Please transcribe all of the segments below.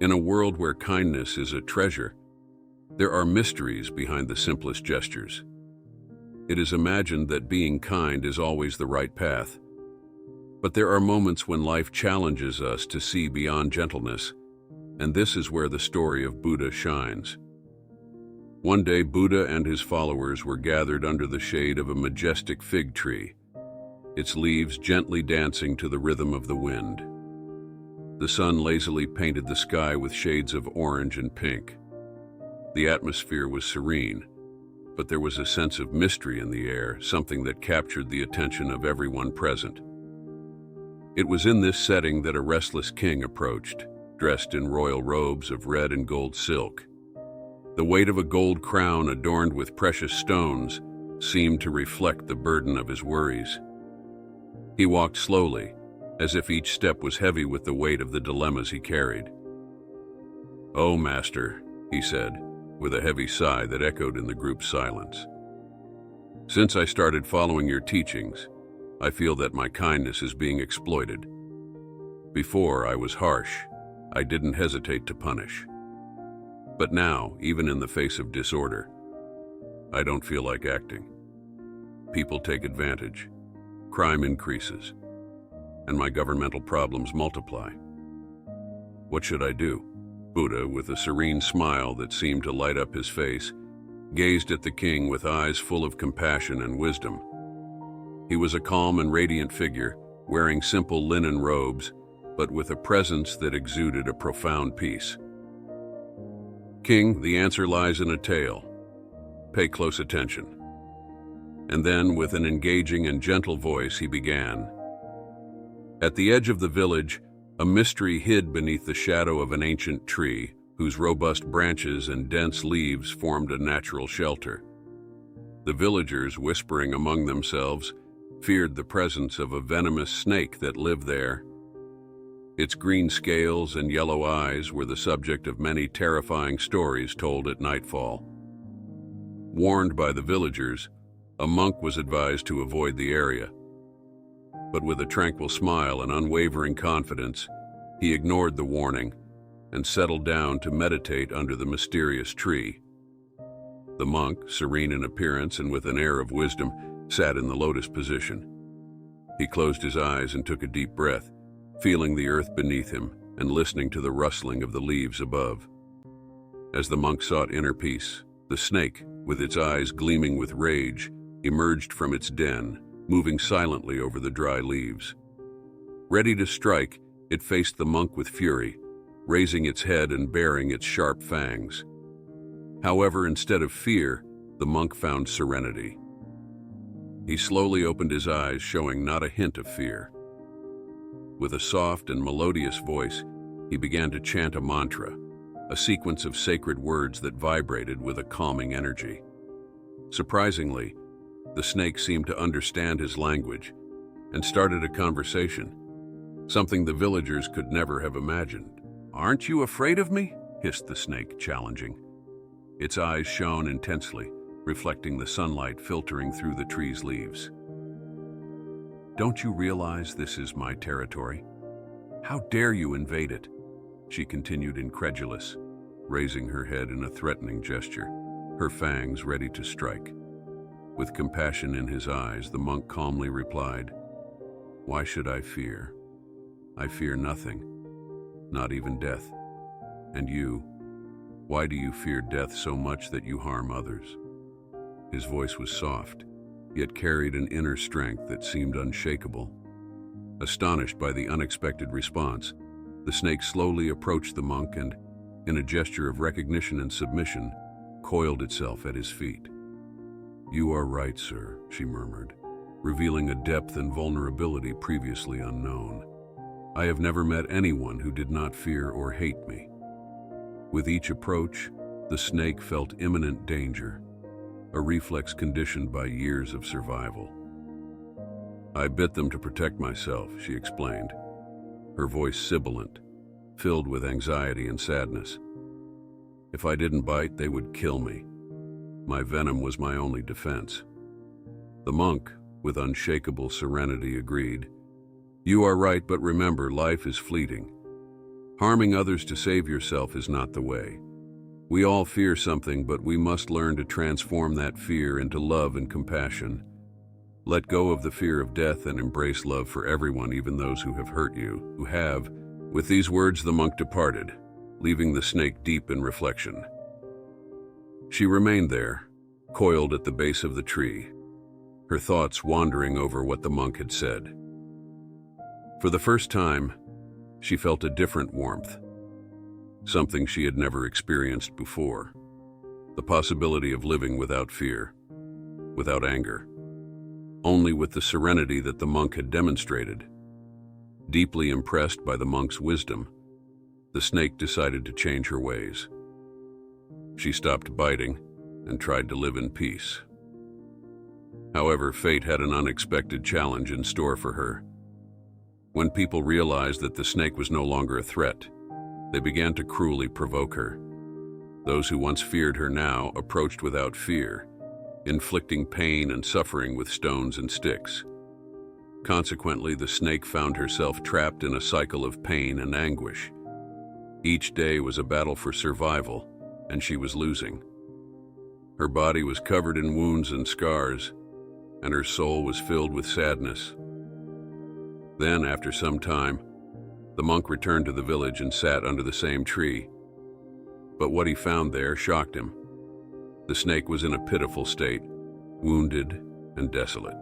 In a world where kindness is a treasure, there are mysteries behind the simplest gestures. It is imagined that being kind is always the right path. But there are moments when life challenges us to see beyond gentleness, and this is where the story of Buddha shines. One day, Buddha and his followers were gathered under the shade of a majestic fig tree, its leaves gently dancing to the rhythm of the wind. The sun lazily painted the sky with shades of orange and pink. The atmosphere was serene, but there was a sense of mystery in the air, something that captured the attention of everyone present. It was in this setting that a restless king approached, dressed in royal robes of red and gold silk. The weight of a gold crown adorned with precious stones seemed to reflect the burden of his worries. He walked slowly, as if each step was heavy with the weight of the dilemmas he carried. "Oh, Master," he said, with a heavy sigh that echoed in the group's silence. "Since I started following your teachings, I feel that my kindness is being exploited. Before, I was harsh. I didn't hesitate to punish. But now, even in the face of disorder, I don't feel like acting. People take advantage, crime increases, and my governmental problems multiply. What should I do?" Buddha, with a serene smile that seemed to light up his face, gazed at the king with eyes full of compassion and wisdom. He was a calm and radiant figure, wearing simple linen robes, but with a presence that exuded a profound peace. "King, the answer lies in a tale. Pay close attention." And then, with an engaging and gentle voice, he began. At the edge of the village, a mystery hid beneath the shadow of an ancient tree, whose robust branches and dense leaves formed a natural shelter. The villagers, whispering among themselves, feared the presence of a venomous snake that lived there. Its green scales and yellow eyes were the subject of many terrifying stories told at nightfall. Warned by the villagers, a monk was advised to avoid the area. But with a tranquil smile and unwavering confidence, he ignored the warning and settled down to meditate under the mysterious tree. The monk, serene in appearance and with an air of wisdom, sat in the lotus position. He closed his eyes and took a deep breath, feeling the earth beneath him and listening to the rustling of the leaves above. As the monk sought inner peace, the snake, with its eyes gleaming with rage, emerged from its den, moving silently over the dry leaves. Ready to strike, it faced the monk with fury, raising its head and baring its sharp fangs. However, instead of fear, the monk found serenity. He slowly opened his eyes, showing not a hint of fear. With a soft and melodious voice, he began to chant a mantra, a sequence of sacred words that vibrated with a calming energy. Surprisingly, the snake seemed to understand his language and started a conversation, something the villagers could never have imagined. "Aren't you afraid of me?" hissed the snake, challenging. Its eyes shone intensely, reflecting the sunlight filtering through the tree's leaves. "Don't you realize this is my territory? How dare you invade it?" she continued, incredulous, raising her head in a threatening gesture, her fangs ready to strike. With compassion in his eyes, the monk calmly replied, "Why should I fear? I fear nothing, not even death. And you, why do you fear death so much that you harm others?" His voice was soft, yet carried an inner strength that seemed unshakable. Astonished by the unexpected response, the snake slowly approached the monk and, in a gesture of recognition and submission, coiled itself at his feet. "You are right, sir," she murmured, revealing a depth and vulnerability previously unknown. "I have never met anyone who did not fear or hate me." With each approach, the snake felt imminent danger, a reflex conditioned by years of survival. "I bit them to protect myself," she explained, her voice sibilant, filled with anxiety and sadness. "If I didn't bite, they would kill me. My venom was my only defense." The monk, with unshakable serenity, agreed, "You are right, but remember, life is fleeting. Harming others to save yourself is not the way. We all fear something, but we must learn to transform that fear into love and compassion. Let go of the fear of death and embrace love for everyone, even those who have hurt you, who have. With these words, the monk departed, leaving the snake deep in reflection. She remained there, coiled at the base of the tree, her thoughts wandering over what the monk had said. For the first time, she felt a different warmth, something she had never experienced before. The possibility of living without fear, without anger, only with the serenity that the monk had demonstrated. Deeply impressed by the monk's wisdom, the snake decided to change her ways. She stopped biting and tried to live in peace. However, fate had an unexpected challenge in store for her. When people realized that the snake was no longer a threat, they began to cruelly provoke her. Those who once feared her now approached without fear, inflicting pain and suffering with stones and sticks. Consequently, the snake found herself trapped in a cycle of pain and anguish. Each day was a battle for survival, and she was losing. Her body was covered in wounds and scars, and her soul was filled with sadness. Then, after some time, the monk returned to the village and sat under the same tree. But what he found there shocked him. The snake was in a pitiful state, wounded and desolate.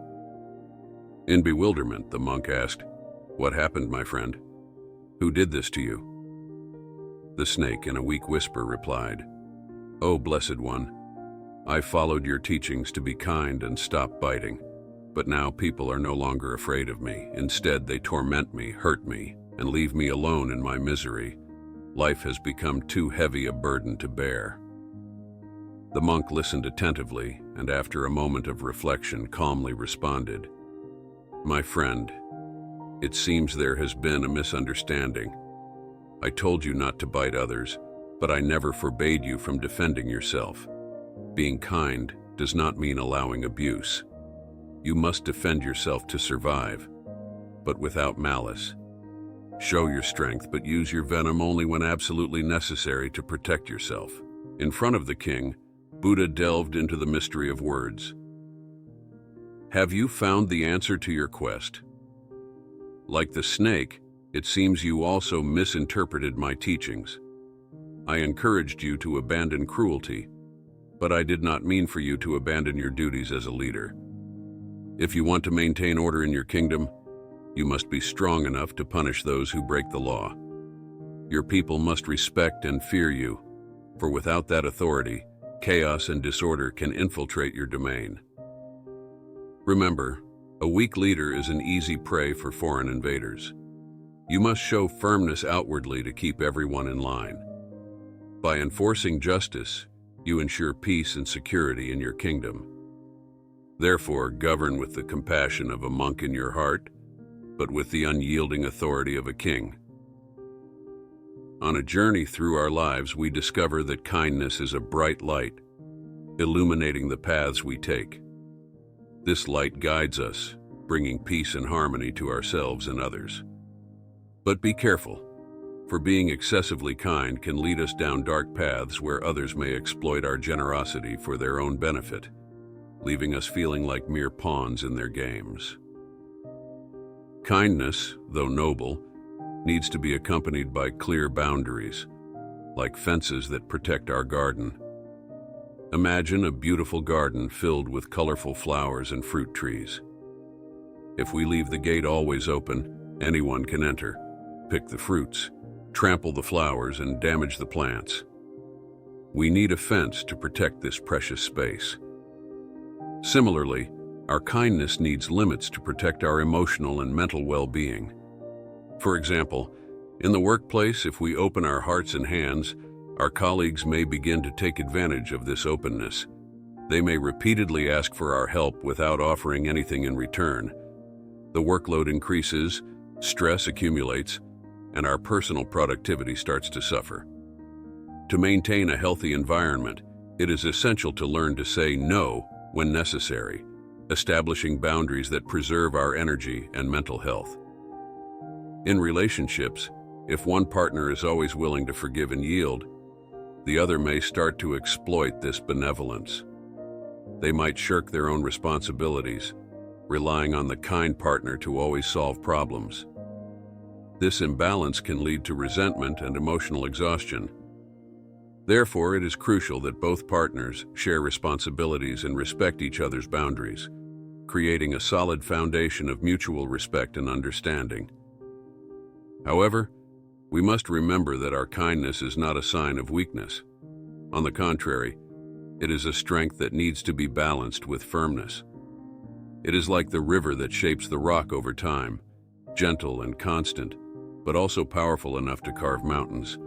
In bewilderment, the monk asked, "What happened, my friend? Who did this to you?" The snake, in a weak whisper, replied, "O blessed one, I followed your teachings to be kind and stop biting. But now people are no longer afraid of me. Instead, they torment me, hurt me, and leave me alone in my misery. Life has become too heavy a burden to bear." The monk listened attentively, and after a moment of reflection, calmly responded, "My friend, it seems there has been a misunderstanding. I told you not to bite others, but I never forbade you from defending yourself. Being kind does not mean allowing abuse. You must defend yourself to survive, but without malice. Show your strength, but use your venom only when absolutely necessary to protect yourself." In front of the king, Buddha delved into the mystery of words. "Have you found the answer to your quest? Like the snake, it seems you also misinterpreted my teachings. I encouraged you to abandon cruelty, but I did not mean for you to abandon your duties as a leader. If you want to maintain order in your kingdom, you must be strong enough to punish those who break the law. Your people must respect and fear you, for without that authority, chaos and disorder can infiltrate your domain. Remember, a weak leader is an easy prey for foreign invaders. You must show firmness outwardly to keep everyone in line. By enforcing justice, you ensure peace and security in your kingdom. Therefore, govern with the compassion of a monk in your heart, but with the unyielding authority of a king." On a journey through our lives, we discover that kindness is a bright light, illuminating the paths we take. This light guides us, bringing peace and harmony to ourselves and others. But be careful, for being excessively kind can lead us down dark paths where others may exploit our generosity for their own benefit, leaving us feeling like mere pawns in their games. Kindness, though noble, needs to be accompanied by clear boundaries, like fences that protect our garden. Imagine a beautiful garden filled with colorful flowers and fruit trees. If we leave the gate always open, anyone can enter, pick the fruits, trample the flowers, and damage the plants. We need a fence to protect this precious space. Similarly, our kindness needs limits to protect our emotional and mental well-being. For example, in the workplace, if we open our hearts and hands, our colleagues may begin to take advantage of this openness. They may repeatedly ask for our help without offering anything in return. The workload increases, stress accumulates, and our personal productivity starts to suffer. To maintain a healthy environment, it is essential to learn to say no when necessary, establishing boundaries that preserve our energy and mental health. In relationships, If one partner is always willing to forgive and yield, the other may start to exploit this benevolence. They might shirk their own responsibilities, relying on the kind partner to always solve problems. This imbalance can lead to resentment and emotional exhaustion. Therefore, it is crucial that both partners share responsibilities and respect each other's boundaries, creating a solid foundation of mutual respect and understanding. However, we must remember that our kindness is not a sign of weakness. On the contrary, it is a strength that needs to be balanced with firmness. It is like the river that shapes the rock over time, gentle and constant, but also powerful enough to carve mountains.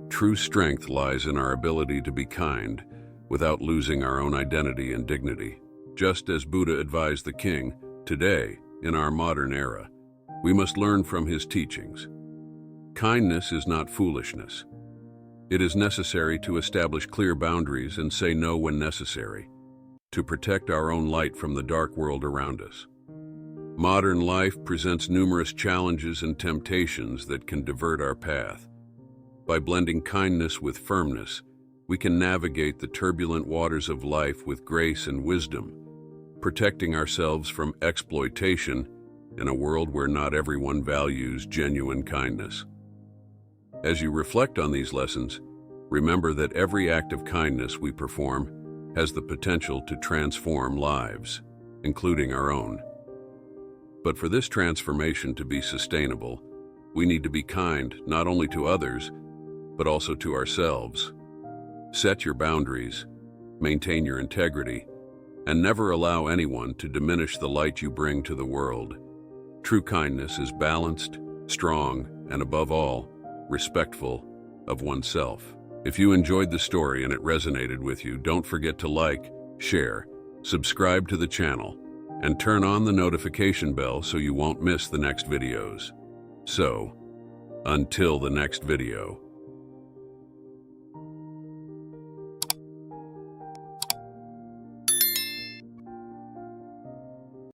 True strength lies in our ability to be kind without losing our own identity and dignity. Just as Buddha advised the king, today, in our modern era, we must learn from his teachings. Kindness is not foolishness. It is necessary to establish clear boundaries and say no when necessary, to protect our own light from the dark world around us. Modern life presents numerous challenges and temptations that can divert our path. By blending kindness with firmness, we can navigate the turbulent waters of life with grace and wisdom, protecting ourselves from exploitation in a world where not everyone values genuine kindness. As you reflect on these lessons, remember that every act of kindness we perform has the potential to transform lives, including our own. But for this transformation to be sustainable, we need to be kind not only to others, but also to ourselves. Set your boundaries, maintain your integrity, and never allow anyone to diminish the light you bring to the world. True kindness is balanced, strong, and above all, respectful of oneself. If you enjoyed the story and it resonated with you, don't forget to like, share, subscribe to the channel, and turn on the notification bell so you won't miss the next videos. So, until the next video.